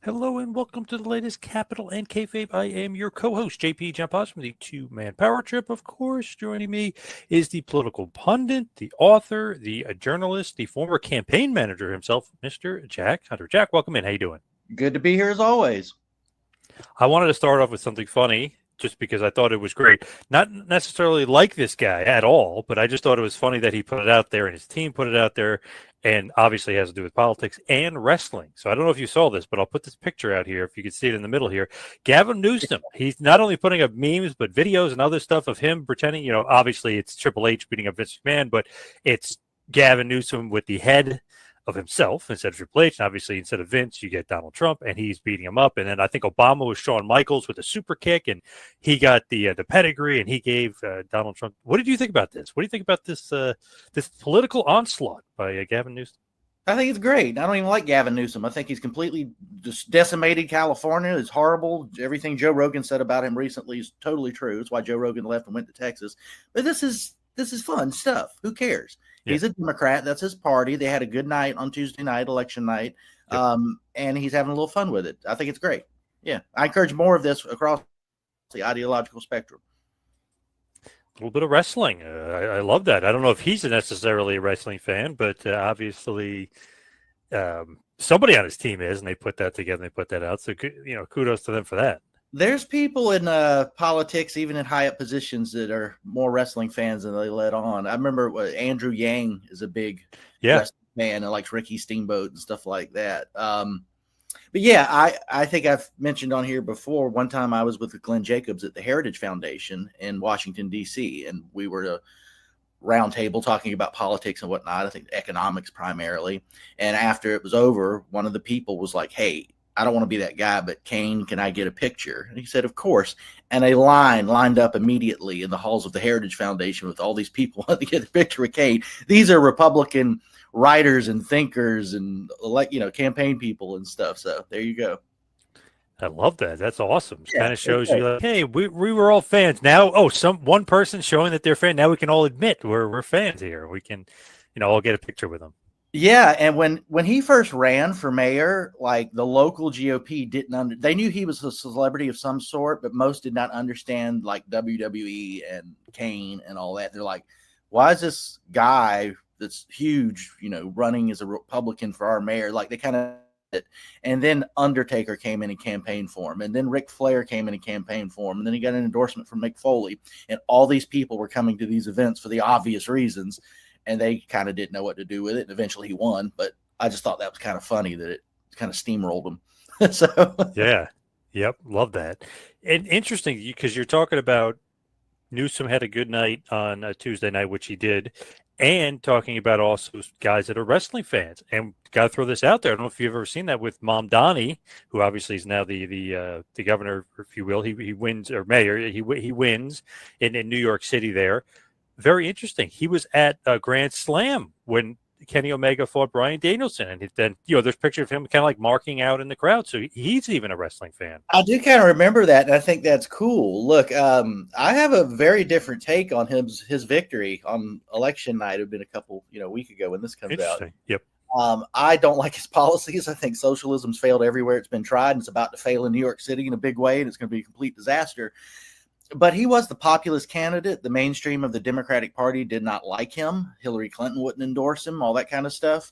Hello and welcome to the latest Capital and Kayfabe. I am your co-host, JP Jampaz from the Two-Man Power Trip. Of course, joining me is the political pundit, the author, the journalist, the former campaign manager himself, Mr. Jack Hunter. Jack, welcome in. How you doing? Good to be here as always. I wanted to start off with something funny just because I thought it was great. Not necessarily like this guy at all, but I just thought it was funny that he put it out there and his team put it out there, and obviously has to do with politics and wrestling. So I don't know if you saw this, but I'll put this picture out here if you can see it in the middle here. Gavin Newsom, he's not only putting up memes, but videos and other stuff of him pretending, obviously it's Triple H beating up Vince McMahon, but it's Gavin Newsom with the head of himself instead of Triple H. And obviously, instead of Vince, you get Donald Trump, and he's beating him up. And then I think Obama was Shawn Michaels with a super kick, and he got the pedigree, and he gave Donald Trump. What did you think about this? What do you think about this this political onslaught by Gavin Newsom? I think it's great. I don't even like Gavin Newsom. I think he's completely just decimated California. It's horrible. Everything Joe Rogan said about him recently is totally true. That's why Joe Rogan left and went to Texas. But this is fun stuff. Who cares? Yeah. He's a Democrat. That's his party. They had a good night on Tuesday night, election night, yep. And he's having a little fun with it. I think it's great. Yeah, I encourage more of this across the ideological spectrum. A little bit of wrestling. I love that. I don't know if he's necessarily a wrestling fan, but obviously somebody on his team is, and they put that together and they put that out. So, kudos to them for that. There's people in politics, even in high up positions, that are more wrestling fans than they let on. I remember Andrew Yang is a big wrestling fan and likes Ricky Steamboat and stuff like that. But yeah, I think I've mentioned on here before, one time I was with Glenn Jacobs at the Heritage Foundation in Washington, D.C., and we were at a round table talking about politics and whatnot, I think economics primarily. And after it was over, one of the people was like, "Hey, I don't want to be that guy, but Kane, can I get a picture?" And he said, "Of course." And a line lined up immediately in the halls of the Heritage Foundation with all these people wanting to get a picture with Kane. These are Republican writers and thinkers and campaign people and stuff. So there you go. I love that. That's awesome. It kind of shows you like, hey, we were all fans. Now, one person showing that they're fan. Now we can all admit we're fans here. We can, all get a picture with them. Yeah, and when he first ran for mayor, like the local GOP didn't they knew he was a celebrity of some sort, but most did not understand like WWE and Kane and all that. They're like, why is this guy that's huge, running as a Republican for our mayor? Like they kind of, and then Undertaker came in and campaigned for him, and then Ric Flair came in and campaigned for him, and then he got an endorsement from Mick Foley, and all these people were coming to these events for the obvious reasons. And they kind of didn't know what to do with it. And eventually he won. But I just thought that was kind of funny that it kind of steamrolled him. So yeah. Yep. Love that. And interesting because you're talking about Newsom had a good night on a Tuesday night, which he did, and talking about also guys that are wrestling fans. And got to throw this out there. I don't know if you've ever seen that with Mamdani, who obviously is now the governor, if you will. He wins, or mayor. He wins in New York City there. Very interesting. He was at a Grand Slam when Kenny Omega fought Bryan Danielson, and then there's pictures of him kind of like marking out in the crowd. So he's even a wrestling fan. I do kind of remember that, and I think that's cool. Look, I have a very different take on his victory on election night. It had been a week ago when this comes out. Yep. I don't like his policies. I think socialism's failed everywhere it's been tried, and it's about to fail in New York City in a big way, and it's going to be a complete disaster. But he was the populist candidate. The mainstream of the Democratic Party did not like him. Hillary Clinton wouldn't endorse him, all that kind of stuff.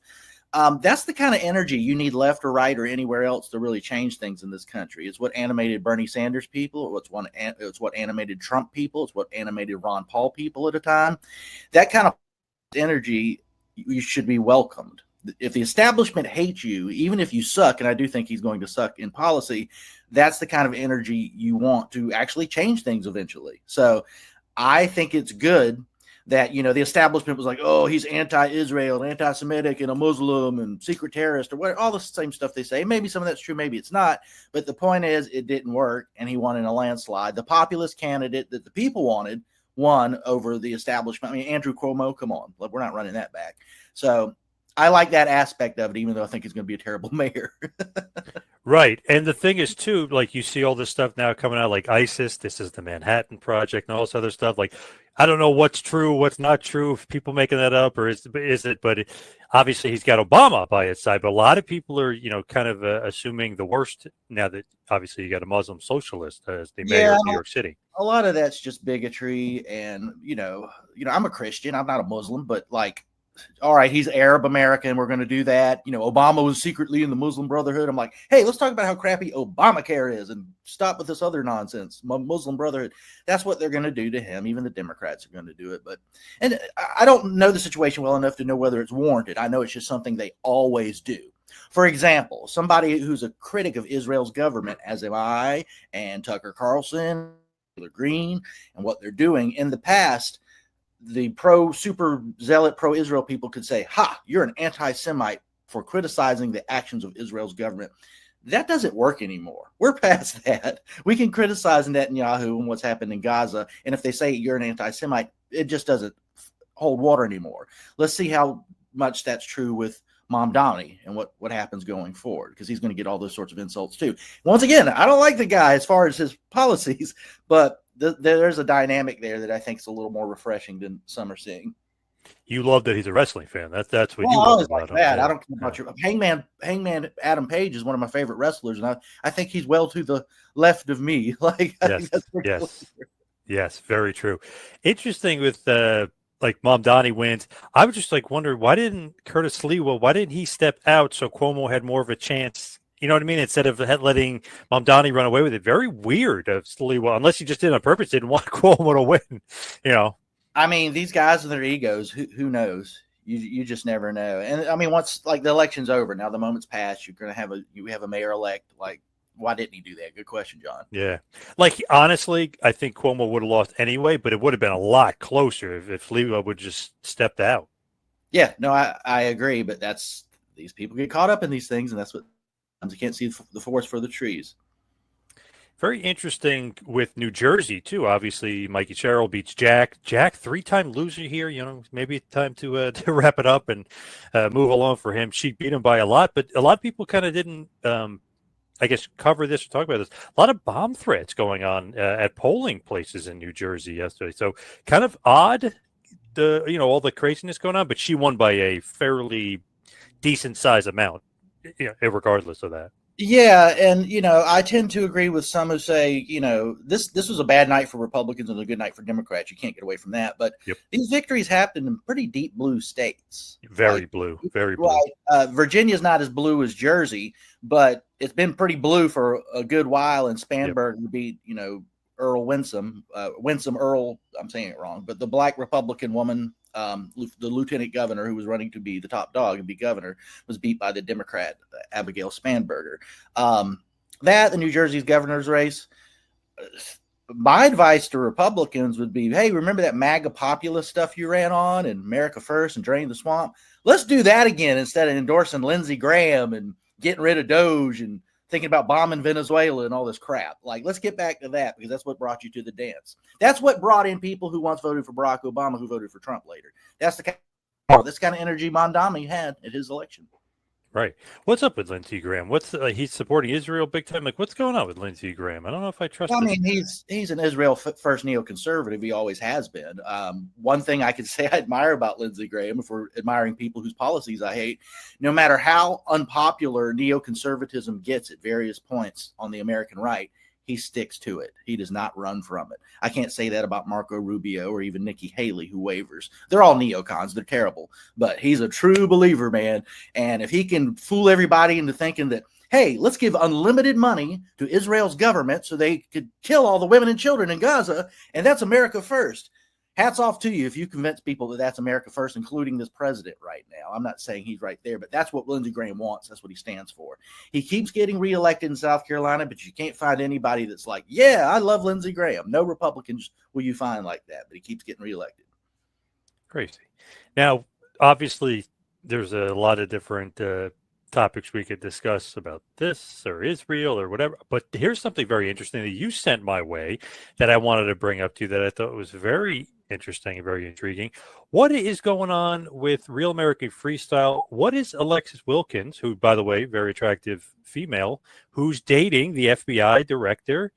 That's the kind of energy you need left or right or anywhere else to really change things in this country. It's what animated Bernie Sanders people. It's what animated Trump people. It's what animated Ron Paul people at a time. That kind of energy, you should be welcomed. If the establishment hates you, even if you suck, and I do think he's going to suck in policy, that's the kind of energy you want to actually change things eventually. So I think it's good that, the establishment was like, oh, he's anti-Israel, anti-Semitic, and a Muslim and secret terrorist, or what, all the same stuff they say. Maybe some of that's true, maybe it's not. But the point is, it didn't work, and he won in a landslide. The populist candidate that the people wanted won over the establishment. I mean, Andrew Cuomo, come on. We're not running that back. So I like that aspect of it, even though I think he's going to be a terrible mayor. Right. And the thing is, too, like you see all this stuff now coming out, like ISIS, this is the Manhattan Project, and all this other stuff. Like, I don't know what's true, what's not true, if people making that up, or is it? But obviously, he's got Obama by his side. But a lot of people are, kind of assuming the worst now that obviously you got a Muslim socialist as the mayor of New York City. A lot of that's just bigotry, and I'm a Christian. I'm not a Muslim, but like, all right, he's Arab American. We're going to do that. Obama was secretly in the Muslim Brotherhood. I'm like, hey, let's talk about how crappy Obamacare is and stop with this other nonsense. Muslim Brotherhood. That's what they're going to do to him. Even the Democrats are going to do it. And I don't know the situation well enough to know whether it's warranted. I know it's just something they always do. For example, somebody who's a critic of Israel's government, as am I, and Tucker Carlson, Green, and what they're doing in the past, the super zealot pro-Israel people could say, ha, you're an anti-Semite for criticizing the actions of Israel's government. That doesn't work anymore. We're past that. We can criticize Netanyahu and what's happened in Gaza, and if they say you're an anti-Semite, it just doesn't hold water anymore. Let's see how much that's true with Mamdani and what happens going forward, because he's going to get all those sorts of insults too. Once again, I don't like the guy as far as his policies, but there's a dynamic there that I think is a little more refreshing than some are seeing. You love that he's a wrestling fan. That's what you love about him. I don't care about your Hangman Adam Page is one of my favorite wrestlers, and I think he's well to the left of me. Like, yes, very true. Interesting with like Mamdani wins. I was just like wondering, why didn't Curtis Lewa, why didn't he step out so Cuomo had more of a chance? You know what I mean? Instead of letting Mamdani run away with it. Very weird of Lewa, unless he just did it on purpose, didn't want Cuomo to win, I mean, these guys and their egos, who knows? You just never know. And I mean, once like the election's over, now the moment's passed, you're going to have a mayor elect. Like, why didn't he do that? Good question, John. Yeah. Like, honestly, I think Cuomo would have lost anyway, but it would have been a lot closer if Lewa would just stepped out. Yeah, no, I agree. But these people get caught up in these things, and that's what you can't see the forest for the trees. Very interesting with New Jersey, too. Obviously, Mikey Sherrill beats Jack. Jack, 3-time loser here. Maybe it's time to wrap it up and move along for him. She beat him by a lot, but a lot of people kind of didn't I guess, cover this or talk about this. A lot of bomb threats going on at polling places in New Jersey yesterday. So kind of odd, all the craziness going on, but she won by a fairly decent size amount, regardless of that. Yeah, and I tend to agree with some who say, this was a bad night for Republicans and a good night for Democrats. You can't get away from that. But These victories happened in pretty deep blue states. Very blue. Right. Virginia's not as blue as Jersey, but it's been pretty blue for a good while. And Spanberg beat, Earl Winsome. Earl, I'm saying it wrong, but the black Republican woman, the lieutenant governor who was running to be the top dog and be governor, was beat by the Democrat Abigail Spanberger. The New Jersey's governor's race. My advice to Republicans would be, hey, remember that MAGA populist stuff you ran on and America First and Drain the Swamp? Let's do that again instead of endorsing Lindsey Graham and getting rid of Doge and thinking about bombing Venezuela and all this crap. Like, let's get back to that, because that's what brought you to the dance. That's what brought in people who once voted for Barack Obama, who voted for Trump later. That's the kind of energy Mamdani had at his election. Right. What's up with Lindsey Graham? He's supporting Israel big time. Like, what's going on with Lindsey Graham? I don't know if I trust. I mean, he's an Israel first neoconservative. He always has been. One thing I could say I admire about Lindsey Graham, if we're admiring people whose policies I hate, no matter how unpopular neoconservatism gets at various points on the American right, he sticks to it. He does not run from it. I can't say that about Marco Rubio or even Nikki Haley, who wavers. They're all neocons. They're terrible. But he's a true believer, man. And if he can fool everybody into thinking that, hey, let's give unlimited money to Israel's government so they could kill all the women and children in Gaza, and that's America first. Hats off to you if you convince people that that's America first, including this president right now. I'm not saying he's right there, but that's what Lindsey Graham wants. That's what he stands for. He keeps getting reelected in South Carolina, but you can't find anybody that's like, yeah, I love Lindsey Graham. No Republicans will you find like that, but he keeps getting reelected. Crazy. Now, obviously, there's a lot of different topics we could discuss about this or Israel or whatever. But here's something very interesting that you sent my way that I wanted to bring up to you that I thought was very interesting and very intriguing. What is going on with Real American Freestyle? What is Alexis Wilkins, who, by the way, very attractive female, who's dating the FBI director,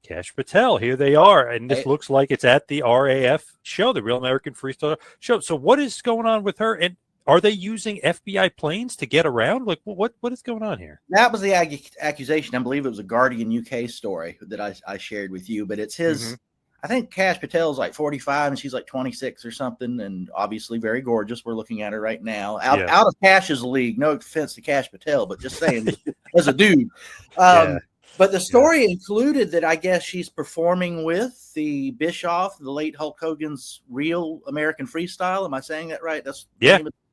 Kash Patel? Here they are. And this looks like it's at the RAF show, the Real American Freestyle show. So what is going on with her? And are they using FBI planes to get around? Like, what is going on here? That was the accusation. I believe it was a Guardian UK story that I shared with you, but it's his. Mm-hmm. I think Kash Patel's like 45 and she's like 26 or something, and obviously very gorgeous. We're looking at her right now. Out of Kash's league. No offense to Kash Patel, but just saying as a dude. But the story included that I guess she's performing with the Bischoff, the late Hulk Hogan's Real American Freestyle. Am I saying that right? That's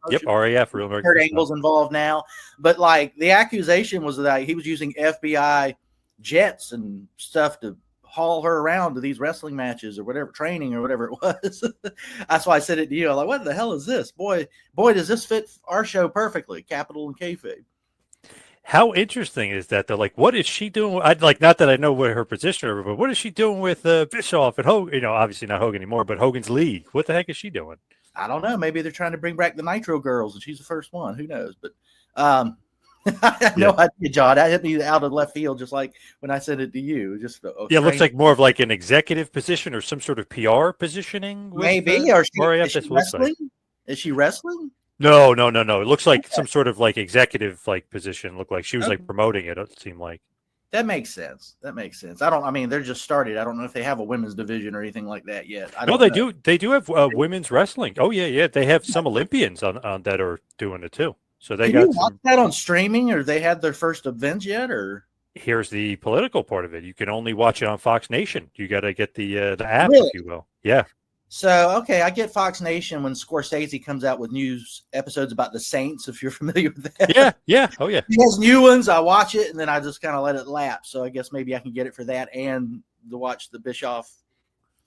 Yep, RAF, Real American Kurt Angle's involved now. But like the accusation was that he was using FBI jets and stuff to haul her around to these wrestling matches or whatever, training or whatever it was. That's why I said it to you. I'm like, what the hell is this? Boy, does this fit our show perfectly, Capital and Kayfabe. How interesting is that? They're like, what is she doing? I'd like, not that I know what her position is, but what is she doing with Bischoff and Hogan? You know, obviously not Hogan anymore, but Hogan's league. What the heck is she doing? I don't know. Maybe they're trying to bring back the Nitro girls, and she's the first one. Who knows? But I had no idea, John. That hit me out of left field, just like when I said it to you. Just it looks like more of like an executive position or some sort of PR positioning. Maybe, or is she wrestling? Is she wrestling? No. It looks like some sort of like executive like position. Looked like she was like promoting it. It seemed like that makes sense. I mean, they're just started. I don't know if they have a women's division or anything like that yet. They do. They do have women's wrestling. Oh yeah. They have some Olympians on that are doing it too. So they got. You watch that on streaming, or they had their first events yet, or? Here's the political part of it. You can only watch it on Fox Nation. You got to get the app, if you will. Yeah. So, okay, I get Fox Nation when Scorsese comes out with news episodes about the Saints, if you're familiar with that. Yeah. Oh, yeah. He has new ones. I watch it, and then I just kind of let it lapse. So I guess maybe I can get it for that and to watch the Bischoff,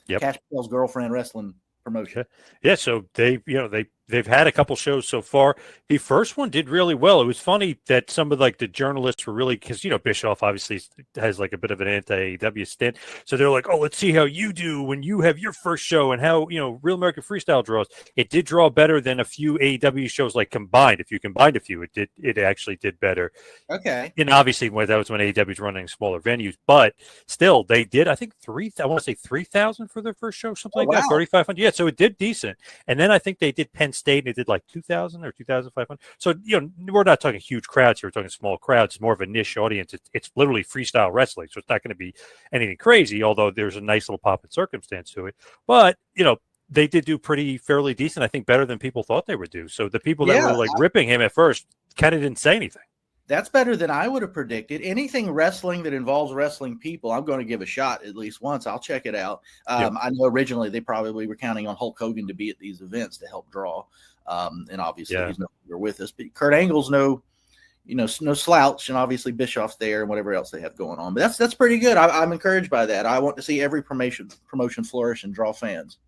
Kash Patel's girlfriend wrestling promotion. Yeah, so they've had a couple shows so far. The first one did really well. It was funny that some of like the journalists were really, because Bischoff obviously has like a bit of an anti-AEW stint, so they're like, oh, let's see how you do when you have your first show and how Real American Freestyle draws. It did draw better than a few AEW shows like combined. If you combined a few, it actually did better. Okay, and obviously that was when AEW was running smaller venues, but still they did. I think 3,000 for their first show, something like that, 3,500. Yeah, so it did decent. And then I think they did Penn State, and it did like 2,000 or 2,500. So, we're not talking huge crowds here. We're talking small crowds. It's more of a niche audience. It's literally freestyle wrestling. So it's not going to be anything crazy, although there's a nice little pop and circumstance to it. But, they did do fairly decent. I think better than people thought they would do. So the people that were like ripping him at first kind of didn't say anything. That's better than I would have predicted. Anything wrestling that involves wrestling people, I'm going to give a shot at least once. I'll check it out. I know originally they probably were counting on Hulk Hogan to be at these events to help draw. And obviously he's no longer with us. But Kurt Angle's no slouch, and obviously Bischoff's there and whatever else they have going on. But that's pretty good. I'm encouraged by that. I want to see every promotion flourish and draw fans.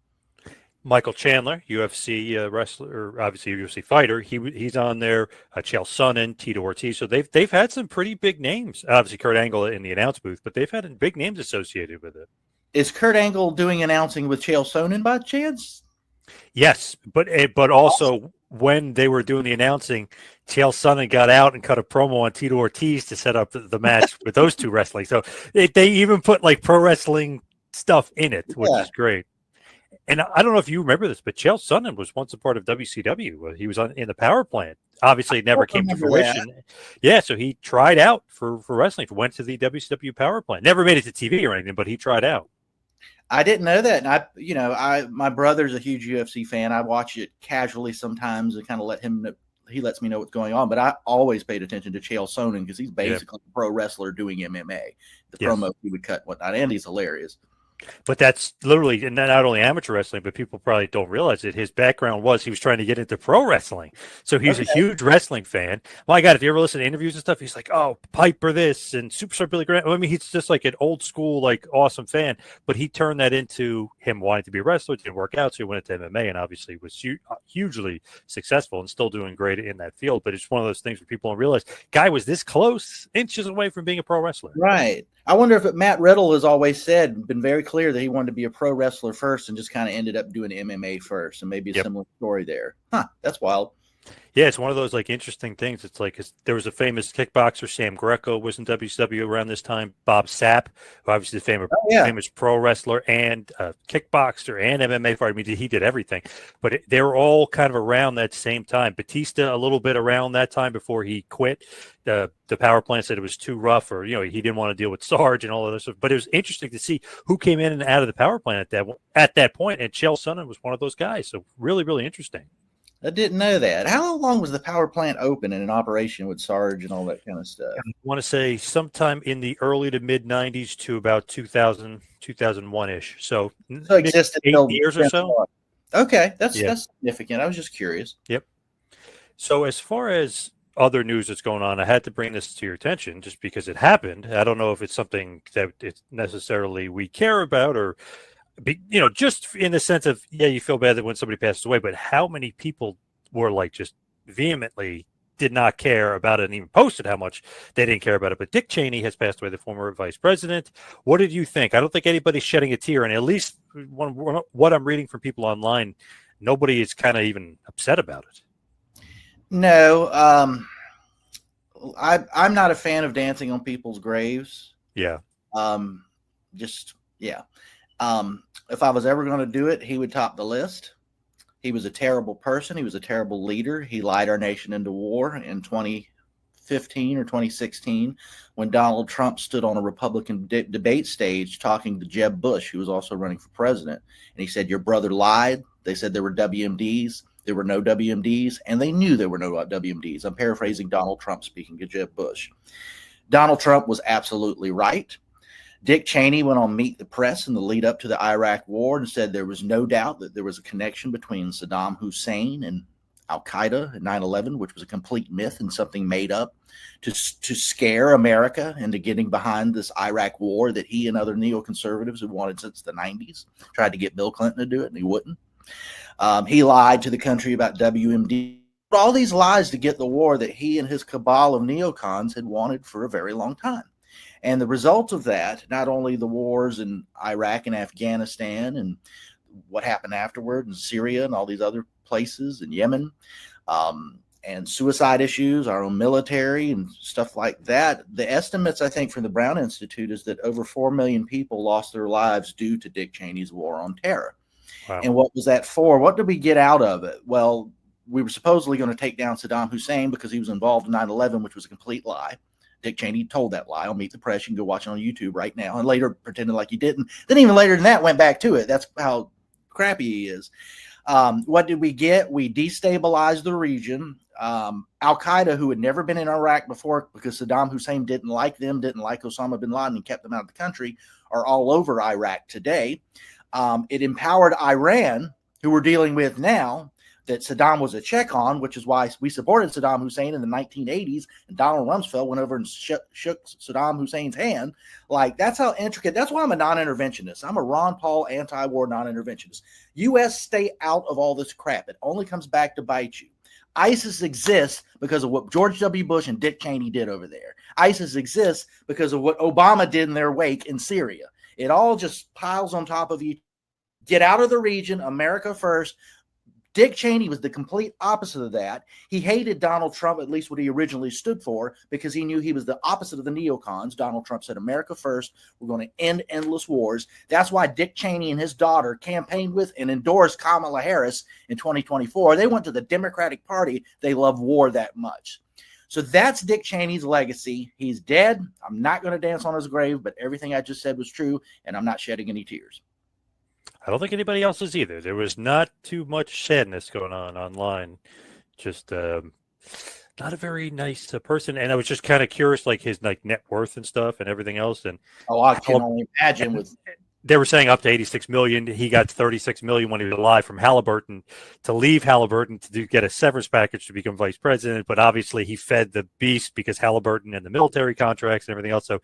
Michael Chandler, UFC wrestler, obviously UFC fighter. He's on there. Chael Sonnen, Tito Ortiz. So they've had some pretty big names. Obviously Kurt Angle in the announce booth, but they've had big names associated with it. Is Kurt Angle doing announcing with Chael Sonnen by chance? Yes, but also when they were doing the announcing, Chael Sonnen got out and cut a promo on Tito Ortiz to set up the match with those two wrestling. So they even put like pro wrestling stuff in it, which is great. And I don't know if you remember this, but Chael Sonnen was once a part of WCW. He was in the power plant. Obviously, it never came to fruition. That. Yeah, so he tried out for wrestling. Went to the WCW power plant. Never made it to TV or anything, but he tried out. I didn't know that. And my brother's a huge UFC fan. I watch it casually sometimes and kind of let him know. He lets me know what's going on, but I always paid attention to Chael Sonnen because he's basically a pro wrestler doing MMA. The promo he would cut and whatnot, and he's hilarious. But that's literally not only amateur wrestling, but people probably don't realize it. His background was he was trying to get into pro wrestling. So he's a huge wrestling fan. My God, if you ever listen to interviews and stuff, he's like, oh, Piper this and Superstar Billy Graham. I mean, he's just like an old school, like awesome fan. But he turned that into him wanting to be a wrestler. It didn't work out, so he went into MMA and obviously was hugely successful and still doing great in that field. But it's one of those things where people don't realize guy was this close, inches away from being a pro wrestler. Right. I wonder if Matt Riddle has always been very clear that he wanted to be a pro wrestler first and just kind of ended up doing MMA first, and maybe a similar story there. Huh, that's wild. Yeah, it's one of those like interesting things. It's like there was a famous kickboxer, Sam Greco, was in WCW around this time. Bob Sapp, who obviously the famous pro wrestler and kickboxer and MMA fighter. I mean, he did everything. But they were all kind of around that same time. Batista a little bit around that time before he quit. The power plant said it was too rough, or he didn't want to deal with Sarge and all of this stuff. But it was interesting to see who came in and out of the power plant at that point. And Chael Sonnen was one of those guys. So really, really interesting. I didn't know that. How long was the power plant open and in operation with Sarge and all that kind of stuff? I want to say sometime in the early to mid 90s to about 2000, 2001-ish. So existed 8 years or so. Okay, that's significant. I was just curious. Yep. So as far as other news that's going on, I had to bring this to your attention just because it happened. I don't know if it's something that it's necessarily we care about or just in the sense of, you feel bad that when somebody passes away, but how many people were like just vehemently did not care about it and even posted how much they didn't care about it. But Dick Cheney has passed away, the former vice president. What did you think? I don't think anybody's shedding a tear, and at least what I'm reading from people online, nobody is kind of even upset about it. No, I'm not a fan of dancing on people's graves. Yeah. If I was ever going to do it, he would top the list. He was a terrible person. He was a terrible leader. He lied our nation into war in 2015 or 2016 when Donald Trump stood on a Republican debate stage talking to Jeb Bush, who was also running for president. And he said, your brother lied. They said there were WMDs. There were no WMDs, and they knew there were no WMDs. I'm paraphrasing Donald Trump speaking to Jeb Bush. Donald Trump was absolutely right. Dick Cheney went on Meet the Press in the lead up to the Iraq War and said there was no doubt that there was a connection between Saddam Hussein and Al-Qaeda at 9/11, which was a complete myth and something made up to scare America into getting behind this Iraq war that he and other neoconservatives had wanted since the 90s. Tried to get Bill Clinton to do it, and he wouldn't. He lied to the country about WMD. All these lies to get the war that he and his cabal of neocons had wanted for a very long time. And the result of that, not only the wars in Iraq and Afghanistan and what happened afterward in Syria and all these other places in Yemen, and suicide issues, our own military and stuff like that. The estimates, I think, from the Brown Institute is that over 4 million people lost their lives due to Dick Cheney's war on terror. Wow. And what was that for? What did we get out of it? Well, we were supposedly going to take down Saddam Hussein because he was involved in 9/11, which was a complete lie. Dick Cheney told that lie. I'll Meet the Press. You can go watch it on YouTube right now. And later pretended like he didn't. Then even later than that, went back to it. That's how crappy he is. What did we get? We destabilized the region. Al-Qaeda, who had never been in Iraq before because Saddam Hussein didn't like them, didn't like Osama bin Laden, and kept them out of the country, are all over Iraq today. It empowered Iran, who we're dealing with now, that Saddam was a check on, which is why we supported Saddam Hussein in the 1980s, and Donald Rumsfeld went over and shook Saddam Hussein's hand. Like, that's how intricate. That's why I'm a non-interventionist. I'm a Ron Paul anti-war non-interventionist. U.S. stay out of all this crap. It only comes back to bite you. ISIS exists because of what George W. Bush and Dick Cheney did over there. ISIS exists because of what Obama did in their wake in Syria. It all just piles on top of you. Get out of the region, America first. Dick Cheney was the complete opposite of that. He hated Donald Trump, at least what he originally stood for, because he knew he was the opposite of the neocons. Donald Trump said, America first. We're going to end endless wars. That's why Dick Cheney and his daughter campaigned with and endorsed Kamala Harris in 2024. They went to the Democratic Party. They love war that much. So that's Dick Cheney's legacy. He's dead. I'm not going to dance on his grave, but everything I just said was true, and I'm not shedding any tears. I don't think anybody else is either. There was not too much sadness going on online. Just not a very nice person. And I was just kind of curious, like his net worth and stuff and everything else. And I can only imagine. With they were saying up to $86 million. He got $36 million when he was alive from Halliburton to leave Halliburton to get a severance package to become vice president. But obviously, he fed the beast because Halliburton and the military contracts and everything else. So,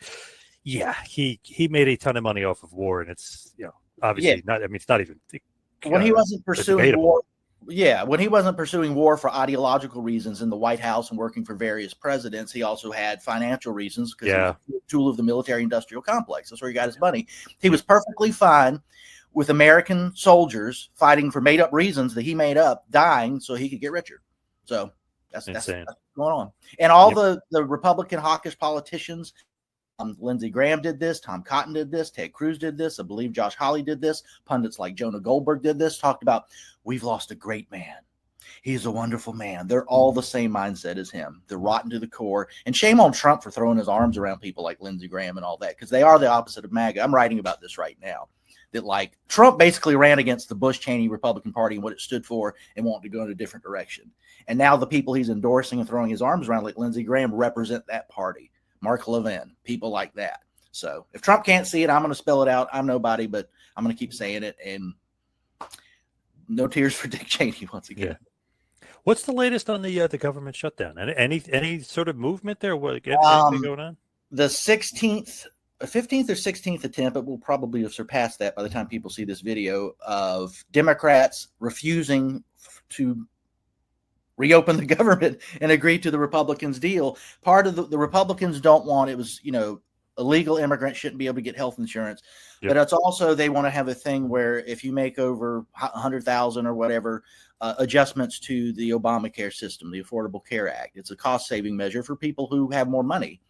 yeah, he made a ton of money off of war, and it's obviously not. I mean, it's not even when he wasn't pursuing war. Yeah, when he wasn't pursuing war for ideological reasons in the White House and working for various presidents, he also had financial reasons because he was a tool of the military-industrial complex. That's where he got his money. He was perfectly fine with American soldiers fighting for made-up reasons that he made up, dying so he could get richer. So that's what's going on. And all the Republican hawkish politicians, Lindsey Graham did this, Tom Cotton did this, Ted Cruz did this, I believe Josh Hawley did this, pundits like Jonah Goldberg did this, talked about, we've lost a great man. He's a wonderful man. They're all the same mindset as him. They're rotten to the core. And shame on Trump for throwing his arms around people like Lindsey Graham and all that, because they are the opposite of MAGA. I'm writing about this right now. That like Trump basically ran against the Bush-Cheney Republican Party and what it stood for and wanted to go in a different direction. And now the people he's endorsing and throwing his arms around like Lindsey Graham represent that party. Mark Levin, people like that. So if Trump can't see it, I'm going to spell it out. I'm nobody, but I'm going to keep saying it. And no tears for Dick Cheney once again. Yeah. What's the latest on the government shutdown? Any sort of movement there? What anything going on? The 15th or 16th attempt, but we'll probably have surpassed that by the time people see this video, of Democrats refusing to reopen the government and agree to the Republicans' deal. Part of the Republicans don't want, it was, illegal immigrants shouldn't be able to get health insurance. Yep. But it's also, they want to have a thing where if you make over 100,000 or whatever, adjustments to the Obamacare system, the Affordable Care Act. It's a cost-saving measure for people who have more money.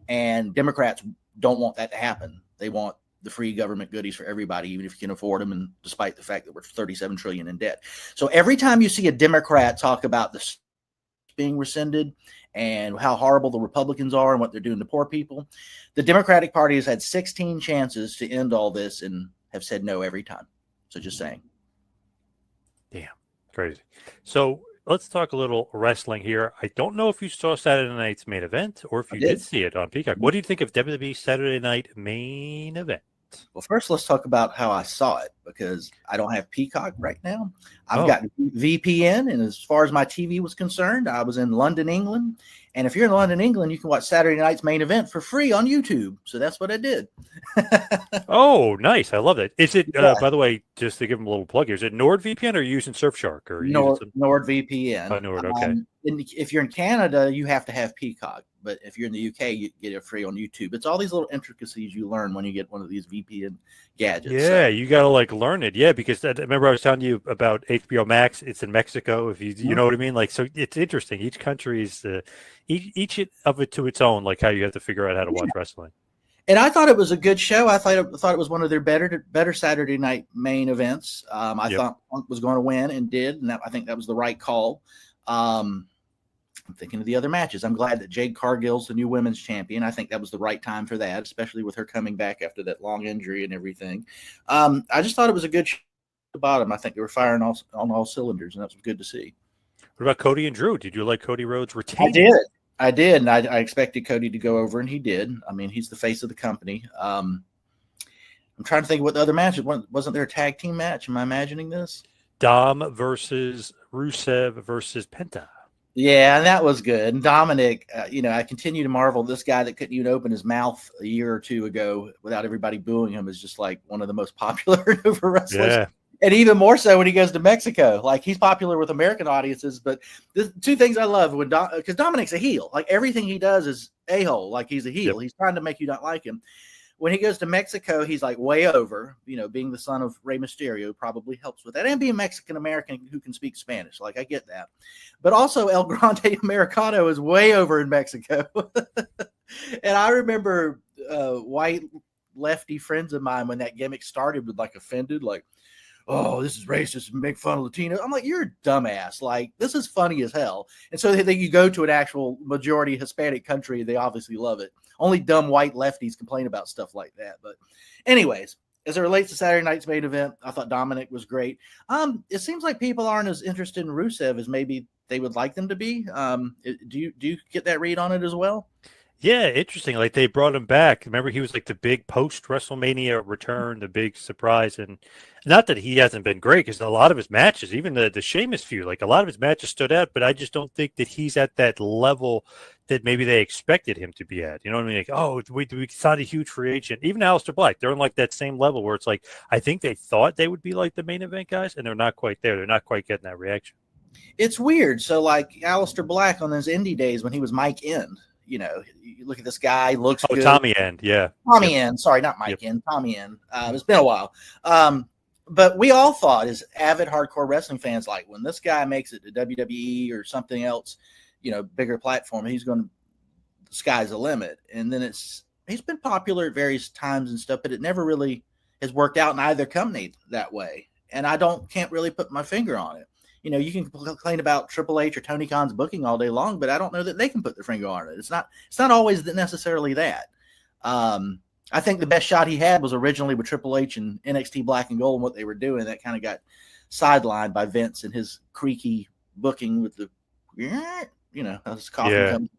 And Democrats don't want that to happen. They want the free government goodies for everybody, even if you can afford them, and despite the fact that we're $37 trillion in debt. So every time you see a Democrat talk about this being rescinded and how horrible the Republicans are and what they're doing to poor people, the Democratic Party has had 16 chances to end all this and have said no every time. So just saying. Damn, crazy. So let's talk a little wrestling here. I don't know if you saw Saturday night's main event or if you did see it on Peacock. What do you think of WWE Saturday night main event? Well, first, let's talk about how I saw it, because I don't have Peacock right now. I've got VPN, and as far as my TV was concerned, I was in London, England. And if you're in London, England, you can watch Saturday night's main event for free on YouTube. So that's what I did. Oh, nice. I love it. Is it, by the way, just to give them a little plug here, is it NordVPN or are you using Surfshark? Or NordVPN. Oh, Nord, okay. If you're in Canada, you have to have Peacock. But if you're in the UK, you get it free on YouTube. It's all these little intricacies you learn when you get one of these VPN gadgets. Yeah, you got to learn it. Yeah, because I remember I was telling you about HBO Max. It's in Mexico. If you know what I mean? So it's interesting. Each country is each of it to its own, like how you have to figure out how to watch wrestling. And I thought it was a good show. I thought it was one of their better Saturday night main events. I thought Punk was going to win and did, and I think that was the right call. I'm thinking of the other matches. I'm glad that Jade Cargill's the new women's champion. I think that was the right time for that, especially with her coming back after that long injury and everything. I just thought it was a good show at the bottom. I think they were firing on all cylinders, and that was good to see. What about Cody and Drew? Did you like Cody Rhodes retaining? I did, and I expected Cody to go over, and he did. I mean, he's the face of the company. I'm trying to think of what the other matches. Wasn't there a tag team match? Am I imagining this? Dom versus Rusev versus Penta. Yeah, and that was good. And Dominic, I continue to marvel. This guy that couldn't even open his mouth a year or two ago without everybody booing him is just like one of the most popular Nova wrestlers. Yeah. And even more so when he goes to Mexico. Like, he's popular with American audiences, but two things I love because Dominic's a heel. Like, everything he does is a-hole. Like, he's a heel. Yep. He's trying to make you not like him. When he goes to Mexico, he's like way over, being the son of Rey Mysterio probably helps with that. And being Mexican-American who can speak Spanish. Like, I get that. But also El Grande Americano is way over in Mexico. And I remember white lefty friends of mine, when that gimmick started, would offended, oh, this is racist and make fun of Latino. I'm like, you're a dumbass. Like, this is funny as hell. And so then you go to an actual majority Hispanic country, they obviously love it. Only dumb white lefties complain about stuff like that. But anyways, as it relates to Saturday night's main event, I thought Dominic was great. It seems like people aren't as interested in Rusev as maybe they would like them to be. Do you get that read on it as well? Yeah, interesting. Like, they brought him back. Remember, he was like the big post-WrestleMania return, the big surprise. And not that he hasn't been great, because a lot of his matches, even the Sheamus feud, like a lot of his matches stood out, but I just don't think that he's at that level that maybe they expected him to be at. You know what I mean? Like, oh, we signed a huge free agent. Even Aleister Black, they're in like that same level where it's like, I think they thought they would be like the main event guys, and they're not quite there. They're not quite getting that reaction. It's weird. So like Aleister Black on those indie days when he was Mike End, you look at this guy, looks good. Tommy End, yeah. Tommy End, sorry, not Mike End, Tommy End. It's been a while. But we all thought, as avid hardcore wrestling fans, like when this guy makes it to WWE or something else, bigger platform, he's going to, the sky's the limit. And then he's been popular at various times and stuff, but it never really has worked out in either company that way. And I can't really put my finger on it. You can complain about Triple H or Tony Khan's booking all day long, but I don't know that they can put their finger on it. It's not always necessarily that. I think the best shot he had was originally with Triple H and NXT Black and Gold and what they were doing. That kind of got sidelined by Vince and his creaky booking with the, his coffin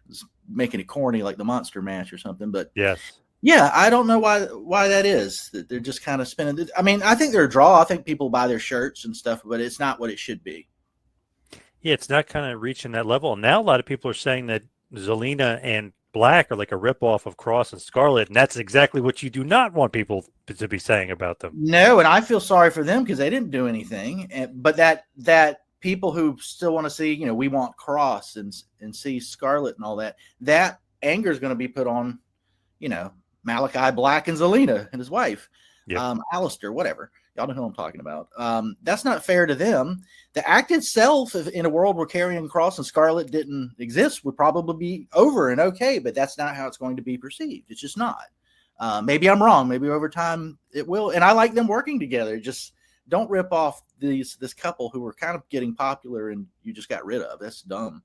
comes, making it corny like the Monster Mash or something. But yes. Yeah, I don't know why that is. That they're just kind of spinning. I mean, I think they're a draw. I think people buy their shirts and stuff, but it's not what it should be. Yeah, it's not kind of reaching that level. And now a lot of people are saying that Zelina and Black are like a ripoff of Cross and Scarlett, and that's exactly what you do not want people to be saying about them. No, and I feel sorry for them because they didn't do anything. But that people who still want to see, we want Cross and see Scarlett and all that anger is going to be put on, Malachi Black and Zelina and his wife, Alistair, whatever. Y'all know who I'm talking about. That's not fair to them. The act itself, in a world where Karrion Kross and Scarlett didn't exist, would probably be over and okay, but that's not how it's going to be perceived. It's just not. Maybe I'm wrong. Maybe over time it will. And I like them working together. Just don't rip off this couple who were kind of getting popular and you just got rid of. That's dumb.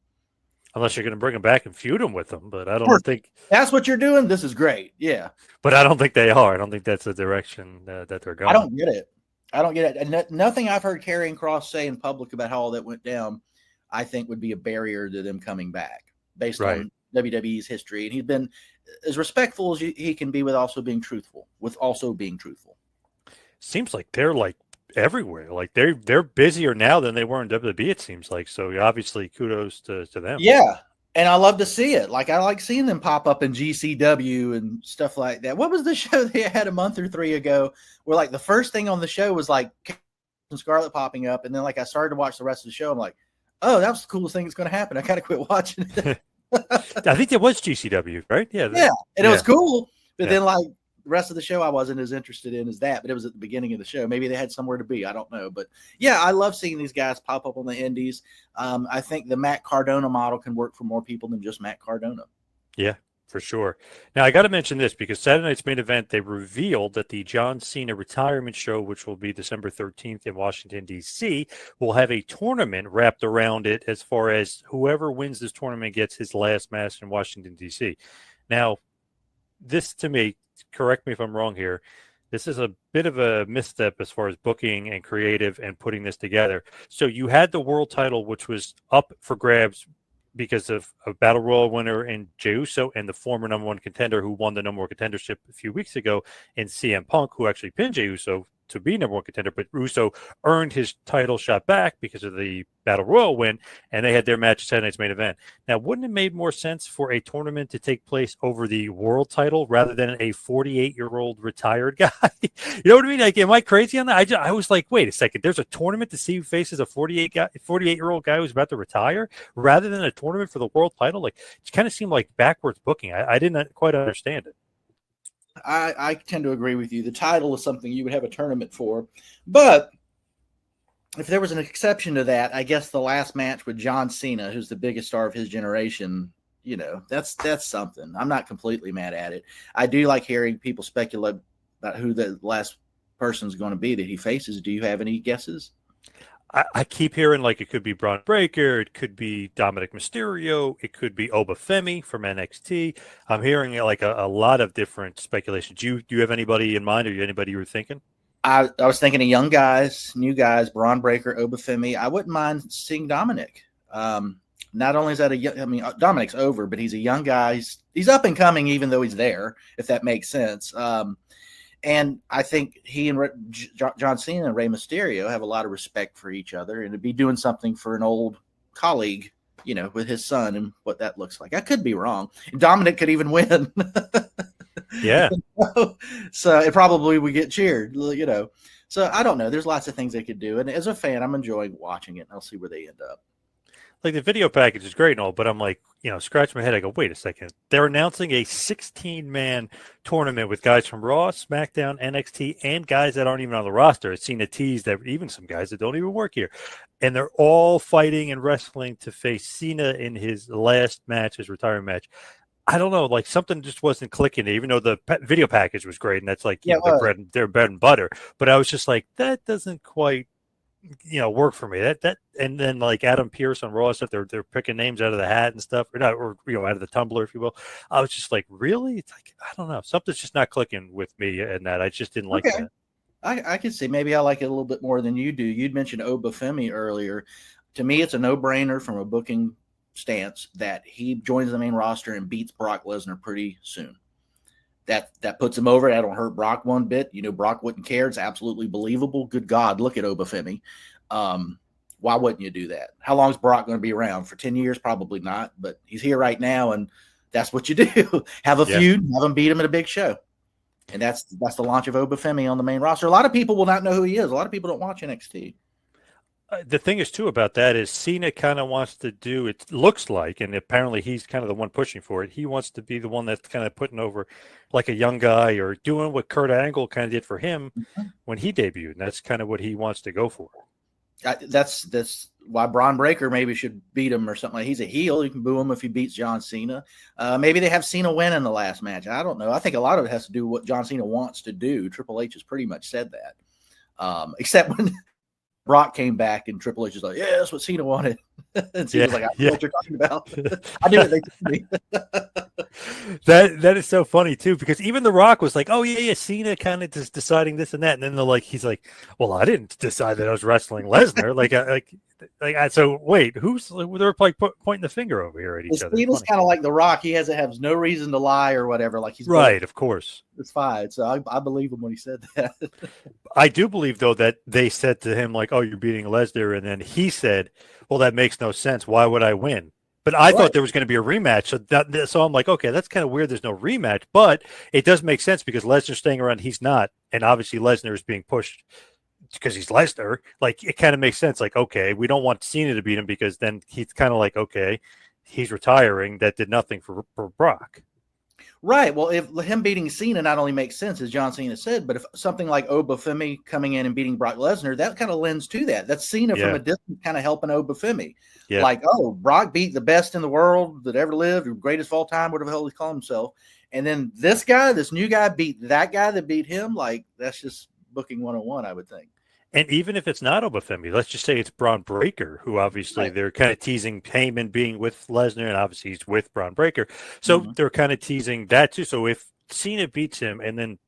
Unless you're going to bring them back and feud them with them, but I don't think that's what you're doing. This is great. Yeah. But I don't think they are. I don't think that's the direction that they're going. I don't get it. And nothing I've heard Karrion Kross say in public about how all that went down, I think would be a barrier to them coming back based on WWE's history. And he's been as respectful as he can be with also being truthful. Seems like they're like everywhere. Like they're busier now than they were in WWE, it seems like. So obviously kudos to them. Yeah. And I love to see it. Like I like seeing them pop up in GCW and stuff like that. What was the show they had a month or 3 ago where like the first thing on the show was like Scarlett popping up, and then like I started to watch the rest of the show. I'm like, oh, that was the coolest thing that's going to happen. I kind of quit watching it. I think it was GCW, right? Yeah. And it was cool. But then like the rest of the show I wasn't as interested in as that, but it was at the beginning of the show. Maybe they had somewhere to be. I don't know. But yeah, I love seeing these guys pop up on the indies. I think the Matt Cardona model can work for more people than just Matt Cardona. Yeah, for sure. Now I got to mention this because Saturday night's main event, they revealed that the John Cena Retirement show, which will be December 13th in Washington, D.C., will have a tournament wrapped around it as far as whoever wins this tournament gets his last match in Washington, D.C. Now, this to me, correct me if I'm wrong here, this is a bit of a misstep as far as booking and creative and putting this together. So you had the world title, which was up for grabs because of a Battle Royal winner in Jey Uso and the former number one contender who won the number one contendership a few weeks ago in CM Punk, who actually pinned Jey Uso to be number one contender, but Uso earned his title shot back because of the Battle Royal win, and they had their match at Saturday night's main event. Now, wouldn't it make more sense for a tournament to take place over the world title rather than a 48-year-old retired guy? You know what I mean? Like, am I crazy on that? I was like, wait a second, there's a tournament to see who faces a 48-year-old guy who's about to retire rather than a tournament for the world title? Like, it kind of seemed like backwards booking. I didn't quite understand it. I tend to agree with you. The title is something you would have a tournament for. But if there was an exception to that, I guess the last match with John Cena, who's the biggest star of his generation, that's something. I'm not completely mad at it. I do like hearing people speculate about who the last person's going to be that he faces. Do you have any guesses? I keep hearing like it could be Braun Breaker, it could be Dominic Mysterio, it could be Obafemi from NXT. I'm hearing like a lot of different speculations. Do you have anybody in mind, or anybody you were thinking? I was thinking of young guys, new guys, Braun Breaker, Obafemi. I wouldn't mind seeing Dominic. Not only is that Dominic's over, but he's a young guy. He's up and coming, even though he's there, if that makes sense. And I think he and John Cena and Rey Mysterio have a lot of respect for each other, and to be doing something for an old colleague with his son and what that looks like. I could be wrong. Dominic could even win. Yeah. So it probably would get cheered, So I don't know. There's lots of things they could do. And as a fan, I'm enjoying watching it. And I'll see where they end up. Like the video package is great and all, but I'm like, scratch my head. I go, wait a second. They're announcing a 16-man tournament with guys from Raw, SmackDown, NXT, and guys that aren't even on the roster. I've seen a tease that even some guys that don't even work here. And they're all fighting and wrestling to face Cena in his last match, his retirement match. I don't know, like something just wasn't clicking, even though the video package was great. And that's like, their bread and butter. But I was just like, that doesn't quite work for me. That and then like Adam Pearce on Raw stuff, they're picking names out of the hat and stuff, or out of the tumbler, if you will. I was just like, really? It's like, I don't know, something's just not clicking with me, and that I just didn't like that. I could see maybe I like it a little bit more than you do. You'd mentioned Obafemi earlier. To me, it's a no-brainer from a booking stance that he joins the main roster and beats Brock Lesnar pretty soon. That puts him over. That don't hurt Brock one bit. Brock wouldn't care. It's absolutely believable. Good God, look at Obafemi. Why wouldn't you do that? How long is Brock going to be around? For 10 years? Probably not. But he's here right now, and that's what you do. Have a feud, have him beat him at a big show. And that's the launch of Obafemi on the main roster. A lot of people will not know who he is. A lot of people don't watch NXT. The thing is, too, about that is Cena kind of wants to do, it looks like, and apparently he's kind of the one pushing for it. He wants to be the one that's kind of putting over like a young guy or doing what Kurt Angle kind of did for him when he debuted. And that's kind of what he wants to go for. That's why Braun Breaker maybe should beat him or something. Like he's a heel. You can boo him if he beats John Cena. Maybe they have Cena win in the last match. I don't know. I think a lot of it has to do with what John Cena wants to do. Triple H has pretty much said that, except when Brock came back and Triple H was like, yeah, that's what Cena wanted. And Cena was like, I know what you're talking about. I knew it. They told me. That is so funny too, because even The Rock was like, oh yeah, Cena kind of just deciding this and that. And then he's like, well, I didn't decide that I was wrestling Lesnar. So wait, they're like pointing the finger over here at each other. Cena's kind of like The Rock. He has no reason to lie or whatever. Like he's right, of course. It's fine. So I believe him when he said that. I do believe though that they said to him like, oh, you're beating Lesnar, and then he said, well, that makes no sense. Why would I win? But I thought there was going to be a rematch. So I'm like, okay, that's kind of weird. There's no rematch, but it does make sense because Lesnar's staying around. He's not. And obviously Lesnar is being pushed because he's Lesnar. Like, it kind of makes sense. Like, okay, we don't want Cena to beat him because then he's kind of like, okay, he's retiring. That did nothing for Brock. Right. Well, if him beating Cena not only makes sense, as John Cena said, but if something like Obafemi coming in and beating Brock Lesnar, that kind of lends to that. That's Cena from a distance kind of helping Obafemi. Yeah. Like, oh, Brock beat the best in the world that ever lived, or greatest of all time, whatever the hell he called himself. And then this new guy beat that guy that beat him. Like, that's just booking 101, I would think. And even if it's not Obafemi, let's just say it's Braun Breaker, who obviously they're kind of teasing Heyman being with Lesnar, and obviously he's with Braun Breaker. So they're kind of teasing that too. So if Cena beats him, and then,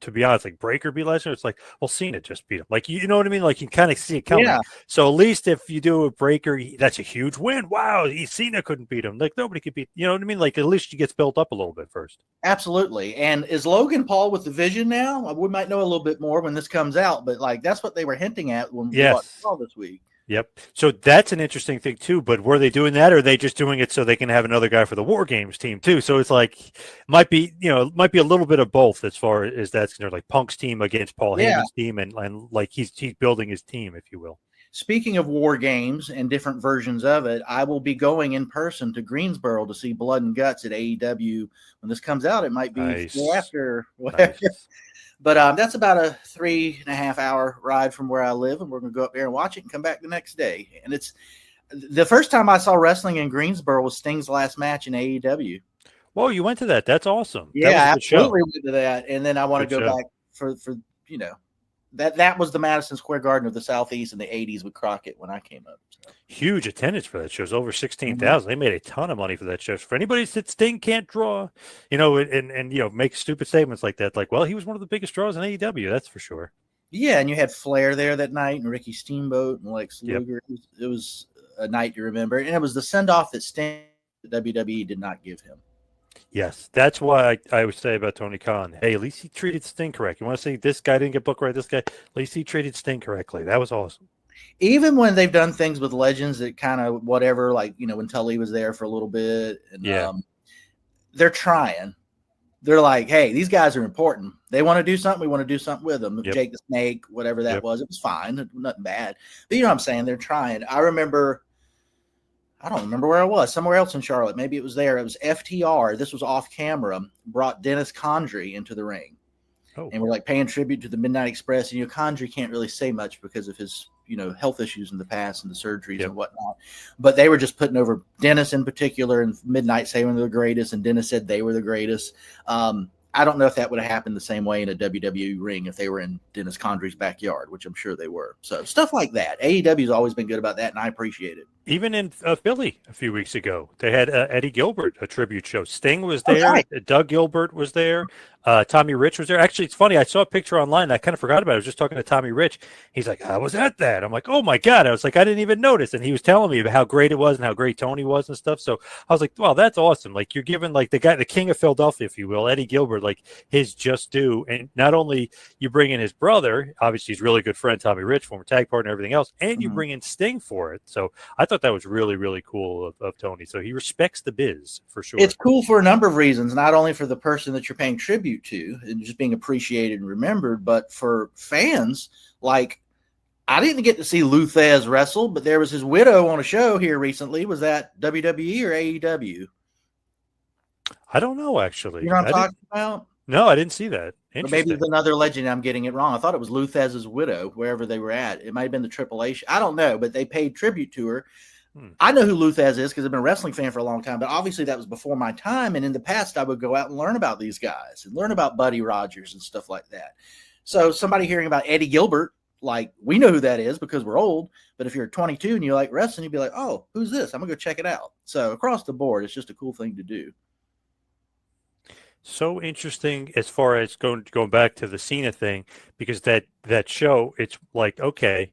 to be honest, like Breaker beat Lesnar, it's like, well, Cena just beat him. Like, you know what I mean? Like, you kind of see it coming. Yeah. So at least if you do a Breaker, that's a huge win. Wow, Cena couldn't beat him. Like, nobody could beat. You know what I mean? Like, at least he gets built up a little bit first. Absolutely. And is Logan Paul with the Vision now? We might know a little bit more when this comes out, but like that's what they were hinting at when we watched Paul this week. Yep. So that's an interesting thing too. But were they doing that, or are they just doing it so they can have another guy for the War Games team too? So it's like might be a little bit of both as far as that's concerned. Like Punk's team against Paul Heyman's team, and like he's building his team, if you will. Speaking of War Games and different versions of it, I will be going in person to Greensboro to see Blood and Guts at AEW when this comes out. It might be after whatever. Nice. But that's about a 3.5 hour ride from where I live, and we're going to go up there and watch it and come back the next day. And it's the first time I saw wrestling in Greensboro was Sting's last match in AEW. Whoa, you went to that? That's awesome. Yeah, I absolutely went to that. And then I want to go back for that was the Madison Square Garden of the Southeast in the 80s with Crockett when I came up. So. Huge attendance for that show. It was over 16,000. They made a ton of money for that show. For anybody that Sting can't draw, and make stupid statements like that, like, well, he was one of the biggest draws in AEW, that's for sure. Yeah, and you had Flair there that night, and Ricky Steamboat and Lex Luger. It was a night to remember. And it was the send-off that Sting, the WWE, did not give him. Yes, that's why I would say about Tony Khan, hey, at least he treated Sting correct. You want to say this guy didn't get booked right, this guy, at least he treated Sting correctly. That was awesome. even when they've done things with legends that kind of whatever, like, when Tully was there for a little bit, and they're trying. They're like, hey, these guys are important. They want to do something. We want to do something with them. Jake the Snake, whatever that was, it was fine. Nothing bad. But you know what I'm saying? They're trying. I don't remember where I was. Somewhere else in Charlotte. Maybe it was there. It was FTR. This was off camera. Brought Dennis Condrey into the ring. Oh. And we're like paying tribute to the Midnight Express. And Condrey can't really say much because of his health issues in the past and the surgeries and whatnot. But they were just putting over Dennis in particular, and Midnight saying they're the greatest, and Dennis said they were the greatest. I don't know if that would have happened the same way in a WWE ring if they were in Dennis Condrey's backyard, which I'm sure they were. So stuff like that. AEW's always been good about that, and I appreciate it. Even in Philly a few weeks ago, they had Eddie Gilbert, a tribute show. Sting was there. Right. Doug Gilbert was there. Tommy Rich was there. Actually, it's funny. I saw a picture online. I kind of forgot about it. I was just talking to Tommy Rich. He's like, I was at that. I'm like, oh, my God. I was like, I didn't even notice. And he was telling me about how great it was and how great Tony was and stuff. So I was like, wow, that's awesome. Like, you're giving, like, the king of Philadelphia, if you will, Eddie Gilbert, like, his just due. And not only you bring in his brother, obviously he's a really good friend, Tommy Rich, former tag partner, everything else, and you bring in Sting for it. So I thought that was really, really cool of Tony. So he respects the biz for sure. It's cool for a number of reasons, not only for the person that you're paying tribute to and just being appreciated and remembered, but for fans. Like, I didn't get to see Lou Thesz wrestle, but there was his widow on a show here recently. Was that WWE or AEW? I don't know, actually. You know what I'm talking about? No, I didn't see that. But maybe it's another legend. I'm getting it wrong. I thought it was Lou Thesz's widow, wherever they were at. It might have been the Triple H. I don't know, but they paid tribute to her. I know who Lou Thesz is because I've been a wrestling fan for a long time, but obviously that was before my time. And in the past, I would go out and learn about these guys and learn about Buddy Rogers and stuff like that. So somebody hearing about Eddie Gilbert, like, we know who that is because we're old. But if you're 22 and you like wrestling, you'd be like, oh, who's this? I'm going to go check it out. So across the board, it's just a cool thing to do. So interesting as far as going back to the Cena thing, because that show, it's like, okay,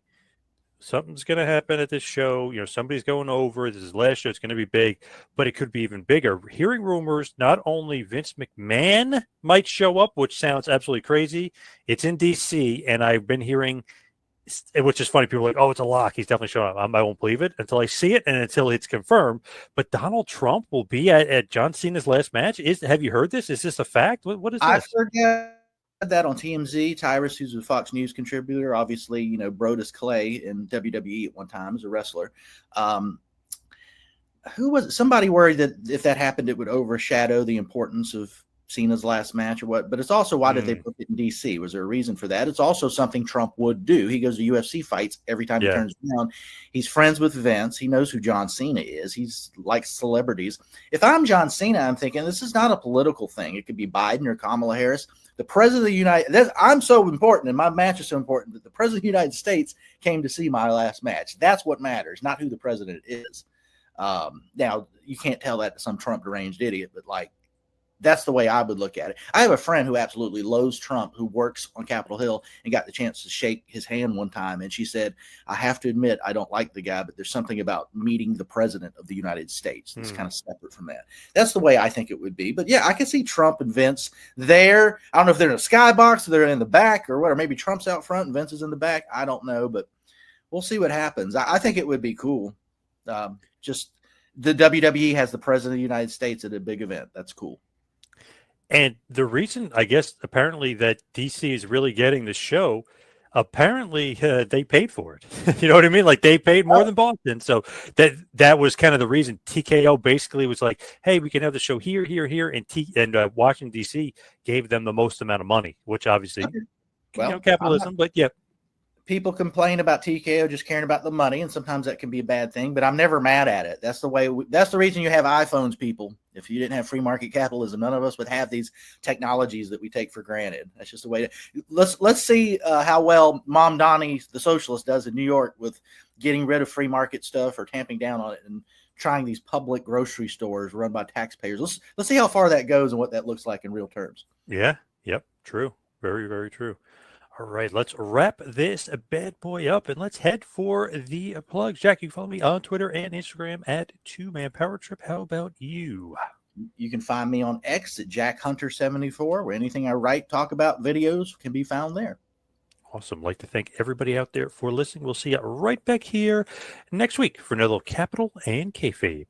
something's going to happen at this show. Somebody's going over. This is the last show. It's going to be big, but it could be even bigger. Hearing rumors, not only Vince McMahon might show up, which sounds absolutely crazy. It's in D.C., and I've been hearing, which is funny. People are like, oh, it's a lock. He's definitely showing up. I won't believe it until I see it and until it's confirmed. But Donald Trump will be at John Cena's last match. Have you heard this? Is this a fact? What is this? I've heard that on TMZ. Tyrus, who's a Fox News contributor, obviously, Brodus Clay in WWE at one time as a wrestler. Who was it? Somebody worried that if that happened, it would overshadow the importance of Cena's last match or what? But it's also, why did they put it in DC? Was there a reason for that? It's also something Trump would do. He goes to UFC fights every time he turns around. He's friends with Vince. He knows who John Cena is. He's like celebrities. If I'm John Cena, I'm thinking this is not a political thing. It could be Biden or Kamala Harris. The president of the United States, I'm so important and my match is so important that the president of the United States came to see my last match. That's what matters, not who the president is. Now, you can't tell that to some Trump deranged idiot, but like, that's the way I would look at it. I have a friend who absolutely loathes Trump, who works on Capitol Hill, and got the chance to shake his hand one time. And she said, I have to admit, I don't like the guy, but there's something about meeting the president of the United States that's kind of separate from that. That's the way I think it would be. But yeah, I can see Trump and Vince there. I don't know if they're in a skybox, or they're in the back or what, or maybe Trump's out front and Vince is in the back. I don't know, but we'll see what happens. I think it would be cool. Just the WWE has the president of the United States at a big event. That's cool. And the reason, I guess, apparently that DC is really getting the show, apparently they paid for it. You know what I mean? Like, they paid more than Boston. So that was kind of the reason. TKO basically was like, hey, we can have the show here, here, here. And Washington, D.C. gave them the most amount of money, which obviously, capitalism. But yeah. People complain about TKO just caring about the money, and sometimes that can be a bad thing, but I'm never mad at it. That's the way. That's the reason you have iPhones, people. If you didn't have free market capitalism, none of us would have these technologies that we take for granted. That's just the way. Let's see how well Mamdani, the socialist, does in New York with getting rid of free market stuff or tamping down on it and trying these public grocery stores run by taxpayers. Let's see how far that goes and what that looks like in real terms. Yeah. Yep. True. Very, very true. All right, let's wrap this bad boy up and let's head for the plugs. Jack, you can follow me on Twitter and Instagram at 2Man Power Trip. How about you? You can find me on X at JackHunter74, where anything I write, talk about, videos can be found there. Awesome. Like to thank everybody out there for listening. We'll see you right back here next week for another little Capital and Kayfabe.